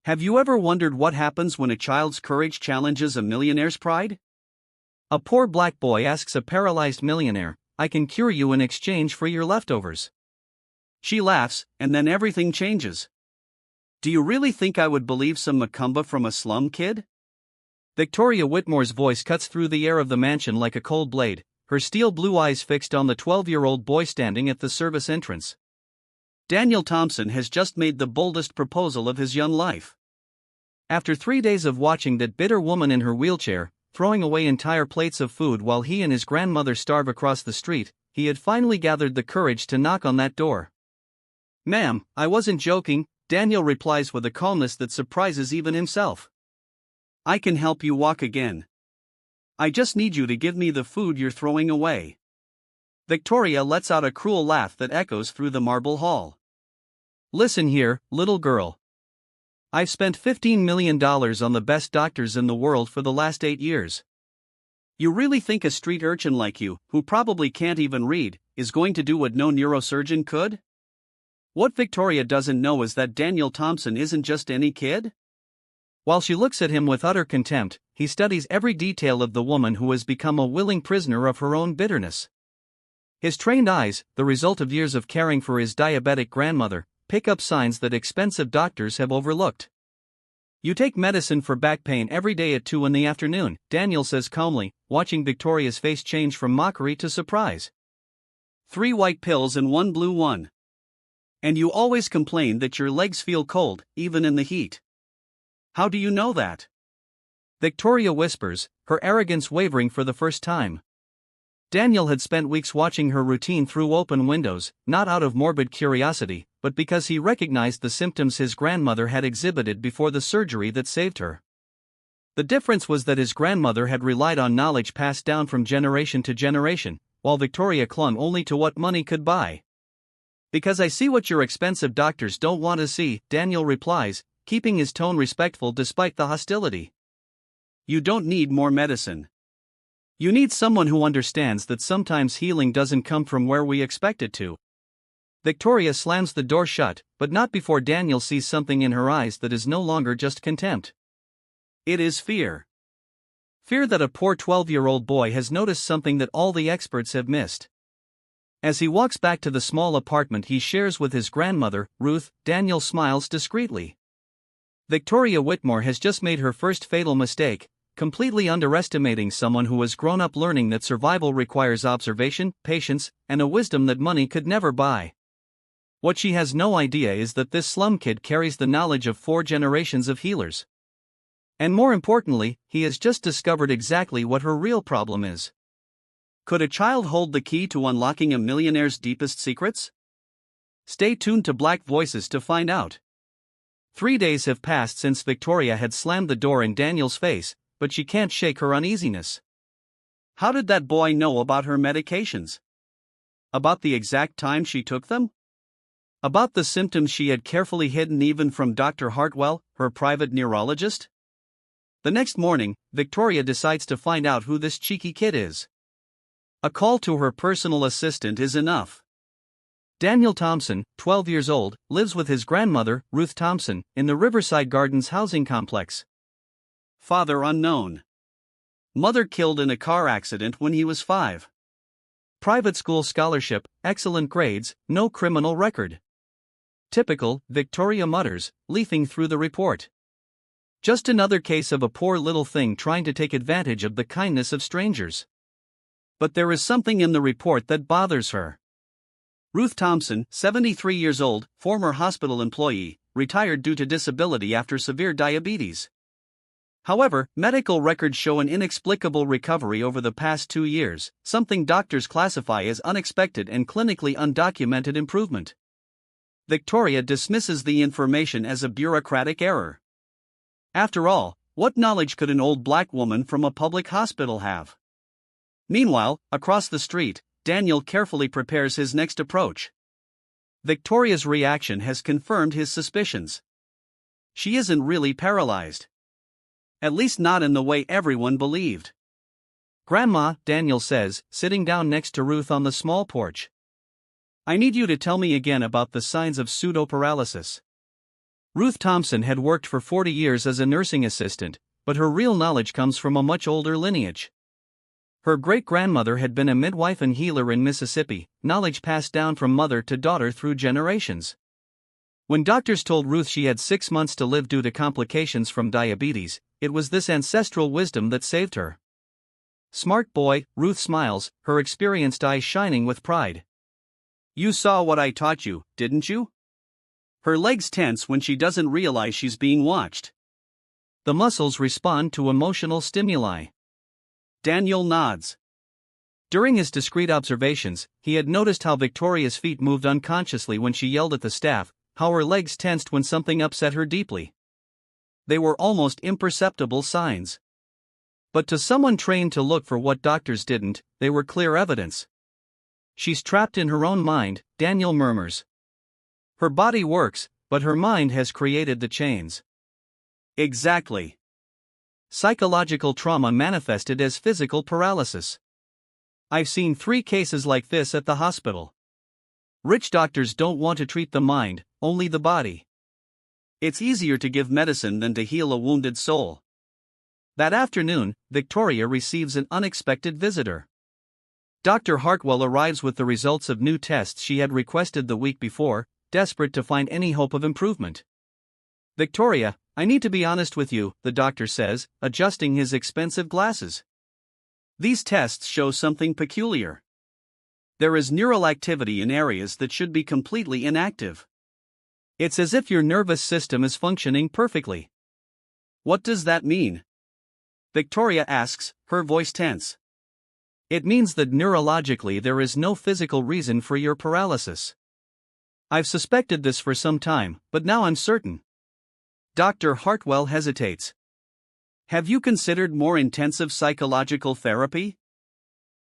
Have you ever wondered what happens when a child's courage challenges a millionaire's pride? A poor black boy asks a paralyzed millionaire, "I can cure you in exchange for your leftovers." She laughs, and then everything changes. Do you really think I would believe some macumba from a slum kid? Victoria Whitmore's voice cuts through the air of the mansion like a cold blade, her steel blue eyes fixed on the 12-year-old boy standing at the service entrance. Daniel Thompson has just made the boldest proposal of his young life. After 3 days of watching that bitter woman in her wheelchair, throwing away entire plates of food while he and his grandmother starve across the street, he had finally gathered the courage to knock on that door. "Ma'am, I wasn't joking," Daniel replies with a calmness that surprises even himself. "I can help you walk again. I just need you to give me the food you're throwing away." Victoria lets out a cruel laugh that echoes through the marble hall. "Listen here, little girl. I've spent $15 million on the best doctors in the world for the last 8 years. You really think a street urchin like you, who probably can't even read, is going to do what no neurosurgeon could?" What Victoria doesn't know is that Daniel Thompson isn't just any kid. While she looks at him with utter contempt, he studies every detail of the woman who has become a willing prisoner of her own bitterness. His trained eyes, the result of years of caring for his diabetic grandmother, pick up signs that expensive doctors have overlooked. "You take medicine for back pain every day at 2 in the afternoon, Daniel says calmly, watching Victoria's face change from mockery to surprise. 3 white pills and 1 blue one. And you always complain that your legs feel cold, even in the heat. How do you know that?" Victoria whispers, her arrogance wavering for the first time. Daniel had spent weeks watching her routine through open windows, not out of morbid curiosity, but because he recognized the symptoms his grandmother had exhibited before the surgery that saved her. The difference was that his grandmother had relied on knowledge passed down from generation to generation, while Victoria clung only to what money could buy. "Because I see what your expensive doctors don't want to see," Daniel replies, keeping his tone respectful despite the hostility. "You don't need more medicine. You need someone who understands that sometimes healing doesn't come from where we expect it to." Victoria slams the door shut, but not before Daniel sees something in her eyes that is no longer just contempt. It is fear. Fear that a poor 12-year-old boy has noticed something that all the experts have missed. As he walks back to the small apartment he shares with his grandmother, Ruth, Daniel smiles discreetly. Victoria Whitmore has just made her first fatal mistake, completely underestimating someone who has grown up learning that survival requires observation, patience, and a wisdom that money could never buy. What she has no idea is that this slum kid carries the knowledge of 4 generations of healers. And more importantly, he has just discovered exactly what her real problem is. Could a child hold the key to unlocking a millionaire's deepest secrets? Stay tuned to Black Voices to find out. 3 days have passed since Victoria had slammed the door in Daniel's face, but she can't shake her uneasiness. How did that boy know about her medications? About the exact time she took them? About the symptoms she had carefully hidden even from Dr. Hartwell, her private neurologist? The next morning, Victoria decides to find out who this cheeky kid is. A call to her personal assistant is enough. Daniel Thompson, 12 years old, lives with his grandmother, Ruth Thompson, in the Riverside Gardens housing complex. Father unknown. Mother killed in a car accident when he was 5. Private school scholarship, excellent grades, no criminal record. Typical, Victoria mutters, leafing through the report. Just another case of a poor little thing trying to take advantage of the kindness of strangers. But there is something in the report that bothers her. Ruth Thompson, 73 years old, former hospital employee, retired due to disability after severe diabetes. However, medical records show an inexplicable recovery over the past 2 years, something doctors classify as unexpected and clinically undocumented improvement. Victoria dismisses the information as a bureaucratic error. After all, what knowledge could an old black woman from a public hospital have? Meanwhile, across the street, Daniel carefully prepares his next approach. Victoria's reaction has confirmed his suspicions. She isn't really paralyzed. At least not in the way everyone believed. "Grandma," Daniel says, sitting down next to Ruth on the small porch. "I need you to tell me again about the signs of pseudo-paralysis. Ruth Thompson had worked for 40 years as a nursing assistant, but her real knowledge comes from a much older lineage. Her great-grandmother had been a midwife and healer in Mississippi, knowledge passed down from mother to daughter through generations. When doctors told Ruth she had 6 months to live due to complications from diabetes, it was this ancestral wisdom that saved her. Smart boy, Ruth smiles, her experienced eyes shining with pride. You saw what I taught you, didn't you? Her legs tense when she doesn't realize she's being watched. The muscles respond to emotional stimuli. Daniel nods. During his discreet observations, he had noticed how Victoria's feet moved unconsciously when she yelled at the staff, how her legs tensed when something upset her deeply. They were almost imperceptible signs. But to someone trained to look for what doctors didn't, they were clear evidence. She's trapped in her own mind, Daniel murmurs. Her body works, but her mind has created the chains. Exactly. Psychological trauma manifested as physical paralysis. I've seen 3 cases like this at the hospital. Rich doctors don't want to treat the mind, only the body. It's easier to give medicine than to heal a wounded soul. That afternoon, Victoria receives an unexpected visitor. Dr. Hartwell arrives with the results of new tests she had requested the week before, desperate to find any hope of improvement. Victoria, I need to be honest with you, the doctor says, adjusting his expensive glasses. These tests show something peculiar. There is neural activity in areas that should be completely inactive. It's as if your nervous system is functioning perfectly. What does that mean? Victoria asks, her voice tense. It means that neurologically there is no physical reason for your paralysis. I've suspected this for some time, but now I'm certain. Dr. Hartwell hesitates. Have you considered more intensive psychological therapy?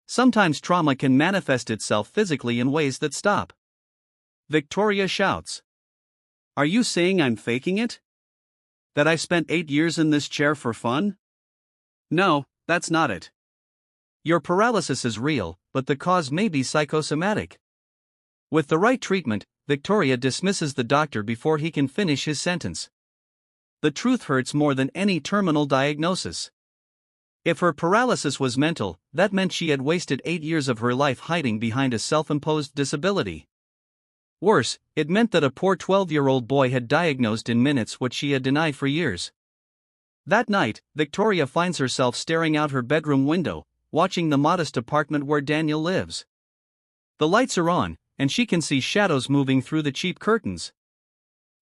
Sometimes trauma can manifest itself physically in ways that stop. Victoria shouts. Are you saying I'm faking it? That I spent 8 years in this chair for fun? No, that's not it. Your paralysis is real, but the cause may be psychosomatic. With the right treatment, Victoria dismisses the doctor before he can finish his sentence. The truth hurts more than any terminal diagnosis. If her paralysis was mental, that meant she had wasted 8 years of her life hiding behind a self-imposed disability. Worse, it meant that a poor 12-year-old boy had diagnosed in minutes what she had denied for years. That night, Victoria finds herself staring out her bedroom window, watching the modest apartment where Daniel lives. The lights are on, and she can see shadows moving through the cheap curtains.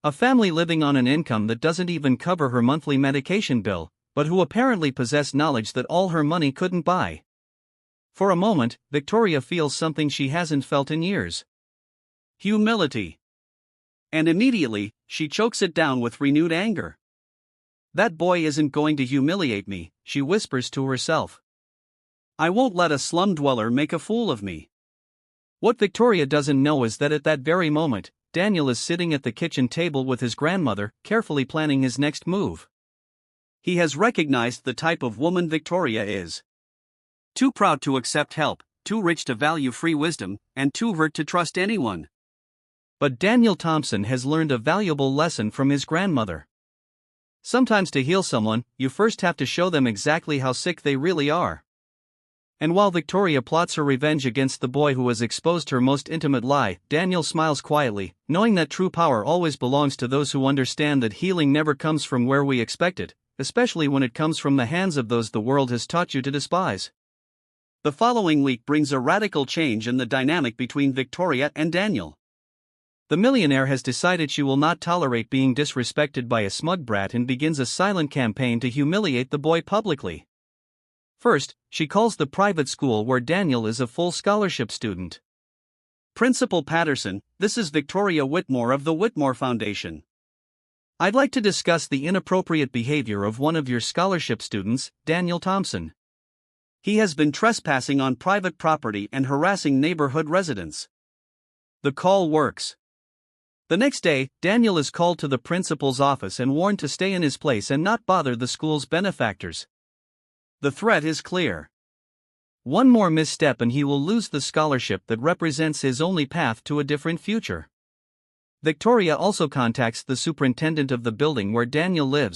A family living on an income that doesn't even cover her monthly medication bill, but who apparently possess knowledge that all her money couldn't buy. For a moment, Victoria feels something she hasn't felt in years. Humility. And immediately, she chokes it down with renewed anger. That boy isn't going to humiliate me, she whispers to herself. I won't let a slum dweller make a fool of me. What Victoria doesn't know is that at that very moment, Daniel is sitting at the kitchen table with his grandmother, carefully planning his next move. He has recognized the type of woman Victoria is. Too proud to accept help, too rich to value free wisdom, and too hurt to trust anyone. But Daniel Thompson has learned a valuable lesson from his grandmother. Sometimes to heal someone, you first have to show them exactly how sick they really are. And while Victoria plots her revenge against the boy who has exposed her most intimate lie, Daniel smiles quietly, knowing that true power always belongs to those who understand that healing never comes from where we expect it, especially when it comes from the hands of those the world has taught you to despise. The following week brings a radical change in the dynamic between Victoria and Daniel. The millionaire has decided she will not tolerate being disrespected by a smug brat and begins a silent campaign to humiliate the boy publicly. First, she calls the private school where Daniel is a full scholarship student. Principal Patterson, this is Victoria Whitmore of the Whitmore Foundation. I'd like to discuss the inappropriate behavior of one of your scholarship students, Daniel Thompson. He has been trespassing on private property and harassing neighborhood residents. The call works. The next day, Daniel is called to the principal's office and warned to stay in his place and not bother the school's benefactors. The threat is clear. One more misstep and he will lose the scholarship that represents his only path to a different future. Victoria also contacts the superintendent of the building where Daniel lives.